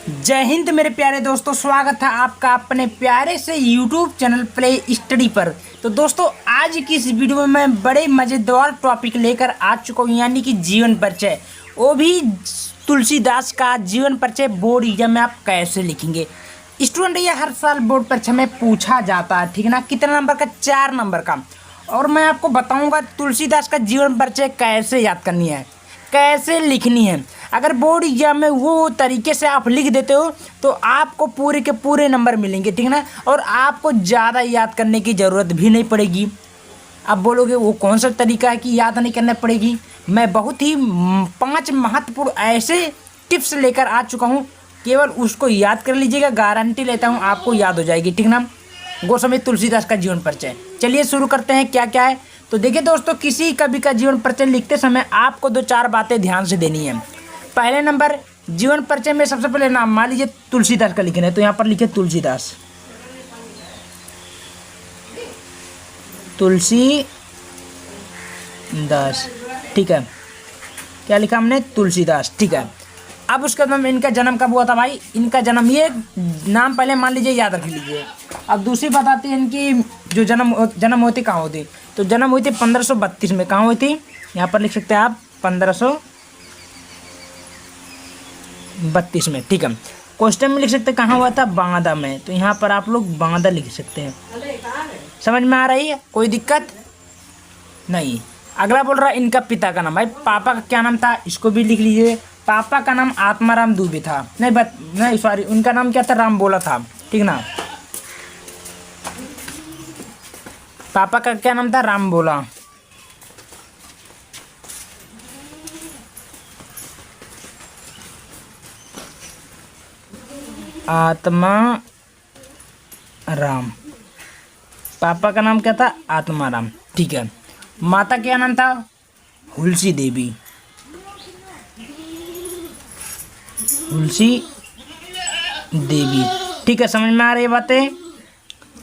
जय हिंद मेरे प्यारे दोस्तों, स्वागत है आपका अपने प्यारे से YouTube चैनल प्ले स्टडी पर। तो दोस्तों, आज की इस वीडियो में मैं बड़े मज़ेदार टॉपिक लेकर आ चुका हूँ, यानी कि जीवन परिचय। वो भी तुलसीदास का जीवन परिचय बोर्ड एग्जाम में आप कैसे लिखेंगे। स्टूडेंट, ये हर साल बोर्ड परीक्षा में पूछा जाता है, ठीक है ना। कितना नंबर का? 4 नंबर का। और मैं आपको बताऊँगा तुलसीदास का जीवन परिचय कैसे याद करनी है, कैसे लिखनी है। अगर बोर्ड एग्जाम में वो तरीके से आप लिख देते हो तो आपको पूरे के पूरे नंबर मिलेंगे, ठीक है ना। और आपको ज़्यादा याद करने की ज़रूरत भी नहीं पड़ेगी। आप बोलोगे वो कौन सा तरीका है कि याद नहीं करना पड़ेगी। मैं बहुत ही 5 महत्वपूर्ण ऐसे टिप्स लेकर आ चुका हूँ, केवल उसको याद कर लीजिएगा। गारंटी लेता हूँ आपको याद हो जाएगी, ठीक ना। गोस्वामी तुलसीदास का जीवन परिचय, चलिए शुरू करते हैं। क्या क्या है तो देखिए दोस्तों, किसी कवि का जीवन परिचय लिखते समय आपको 2-4 बातें ध्यान से देनी है। पहले नंबर, जीवन परिचय में सबसे पहले नाम मान लीजिए तुलसीदास का लिखना है, तो यहाँ पर लिखे तुलसीदास, तुलसीदास, ठीक है। क्या लिखा हमने? तुलसीदास, ठीक है। अब उसके बाद इनका जन्म कब हुआ था भाई? इनका जन्म, ये नाम पहले मान लीजिए, याद रख लीजिए। अब दूसरी बात आती है इनकी जो जन्म होती कहाँ होती। तो जन्म हुई थी 1532 में। कहाँ हुई थी? यहाँ पर लिख सकते हैं आप 1532 में, ठीक है। क्वेश्चन में लिख सकते हैं कहाँ हुआ था? बांदा में, तो यहाँ पर आप लोग बांदा लिख सकते हैं। समझ में आ रही है? कोई दिक्कत नहीं। अगला बोल रहा है इनका पिता का नाम। भाई पापा का क्या नाम था? इसको भी लिख लीजिए। पापा का नाम आत्माराम दुबे था। नहीं सॉरी, उनका नाम क्या था? राम बोला था, ठीक ना। पापा का क्या नाम था? राम बोला। आत्मा राम, पापा का नाम क्या था? आत्माराम, ठीक है। माता क्या नाम था? हुलसी देवी, हुलसी देवी, ठीक है। समझ में आ रही है बातें?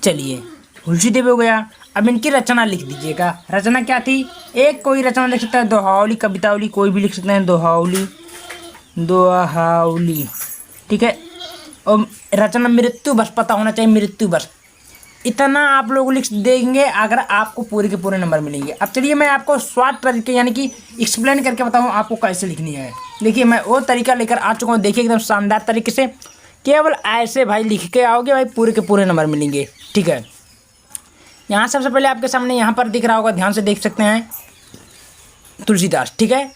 चलिए, हुलसी देवी हो गया। अब इनकी रचना लिख दीजिएगा। रचना क्या थी? एक कोई रचना लिख सकता है, दोहावली, कवितावली, कोई भी लिख सकते हैं। दोहावली, दोहावली, ठीक है। और रचना मृत्यु बस पता होना चाहिए, मृत्यु बस। इतना आप लोग लिख देंगे, अगर आपको पूरे के पूरे नंबर मिलेंगे। अब चलिए मैं आपको शॉर्ट तरीके यानी कि एक्सप्लेन करके बताऊँ आपको कैसे लिखनी है। देखिए, मैं वो तरीका लेकर आ चुका हूँ, देखिए एकदम शानदार तरीके से। केवल ऐसे भाई लिख के आओगे, भाई पूरे के पूरे नंबर मिलेंगे, ठीक है। यहाँ सबसे पहले आपके सामने यहाँ पर दिख रहा होगा, ध्यान से देख सकते हैं, तुलसीदास, ठीक है।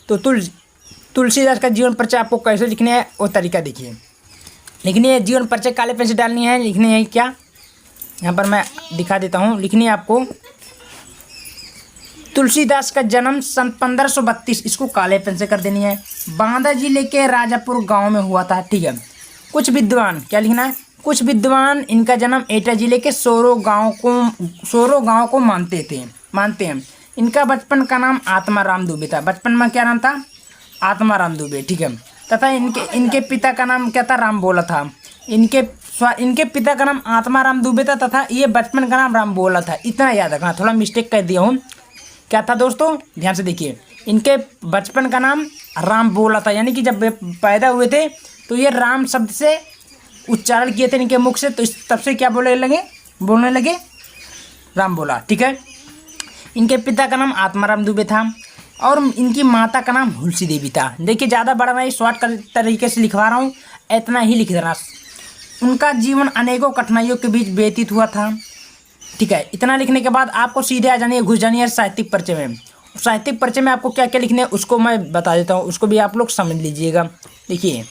तो तुलसीदास का जीवन परिचय आपको कैसे लिखना है वो तरीका देखिए। लिखनी है जीवन परिचय, काले पेन से डालनी है। लिखनी है क्या? यहाँ पर मैं दिखा देता हूँ। लिखनी है आपको तुलसीदास का जन्म सन 1532, इसको काले पेन से कर देनी है। बांदा जिले के राजापुर गांव में हुआ था, ठीक है। कुछ विद्वान, क्या लिखना है? कुछ विद्वान इनका जन्म एटा जिले के सोरो गांव को मानते हैं। इनका बचपन का नाम आत्माराम दुबे था। बचपन में क्या नाम था? आत्माराम दुबे, ठीक है। तथा इनके पिता का नाम क्या था? राम बोला था। इनके पिता का नाम आत्माराम दुबे था तथा ये बचपन का नाम राम बोला था। इतना याद रखना, थोड़ा मिस्टेक कर दिया हूँ। क्या था दोस्तों? ध्यान से देखिए। इनके बचपन का नाम राम बोला था, यानी कि जब पैदा हुए थे तो ये राम शब्द से उच्चारण किए थे इनके मुख से, तो तब से क्या बोलने लगे राम बोला, ठीक है। इनके पिता का नाम आत्माराम दुबे था और इनकी माता का नाम हुलसी देवी था। देखिए, ज़्यादा बड़ा मैं शॉर्ट तरीके से लिखवा रहा हूँ, इतना ही लिख देना। उनका जीवन अनेकों कठिनाइयों के बीच व्यतीत हुआ था, ठीक है। इतना लिखने के बाद आपको सीधे आ जानी है, घुस जानी है साहित्यिक परिचय में। साहित्यिक परिचय में आपको क्या क्या लिखने है उसको मैं बता देता हूँ, उसको भी आप लोग समझ लीजिएगा। देखिए,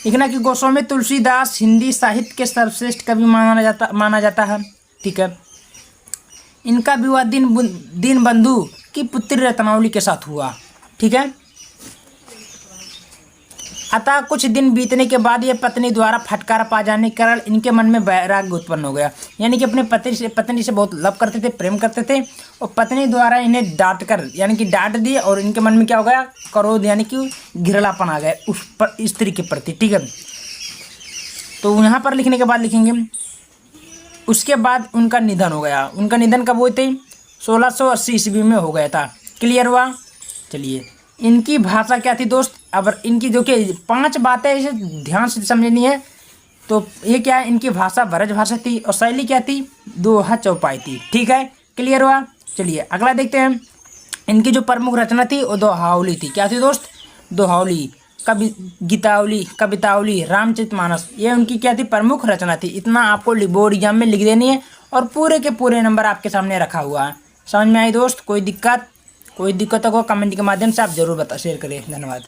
लिखना कि गोस्वामी तुलसीदास हिंदी साहित्य के सर्वश्रेष्ठ कवि माना जाता है, ठीक है। इनका विवाह दीनबंधु की पुत्री रत्नावली के साथ हुआ, ठीक है। अतः कुछ दिन बीतने के बाद ये पत्नी द्वारा फटकार पा जाने के कारण इनके मन में वैराग्य उत्पन्न हो गया। यानी कि अपने पत्नी से बहुत लव करते थे, प्रेम करते थे, और पत्नी द्वारा इन्हें डांट दी और इनके मन में क्या हो गया? क्रोध, यानी कि घिरलापन आ गया उस पर, स्त्री के प्रति, ठीक है। तो यहाँ पर लिखने के बाद लिखेंगे उसके बाद उनका निधन हो गया। उनका निधन कब हुए थे? 1680 ईस्वी में हो गया था। क्लियर हुआ? चलिए, इनकी भाषा क्या थी दोस्त? अब इनकी जो कि 5 बातें इसे ध्यान से समझनी है। तो ये क्या है, इनकी भाषा ब्रज भाषा थी और शैली क्या थी, दोहा चौपाई थी। ठीक है, क्लियर हुआ। चलिए अगला देखते हैं। इनकी जो प्रमुख रचना थी वो दोहावली थी। क्या थी दोस्त, दोहावली। गीतावली, कवितावली, रामचरितमानस, ये उनकी क्या थी, प्रमुख रचना थी। इतना आपको बोर्ड एग्जाम में लिख देनी है और पूरे के पूरे नंबर आपके सामने रखा हुआ है। समझ में आई दोस्त? कोई दिक्कत हो कमेंट के माध्यम से आप जरूर शेयर करें। धन्यवाद।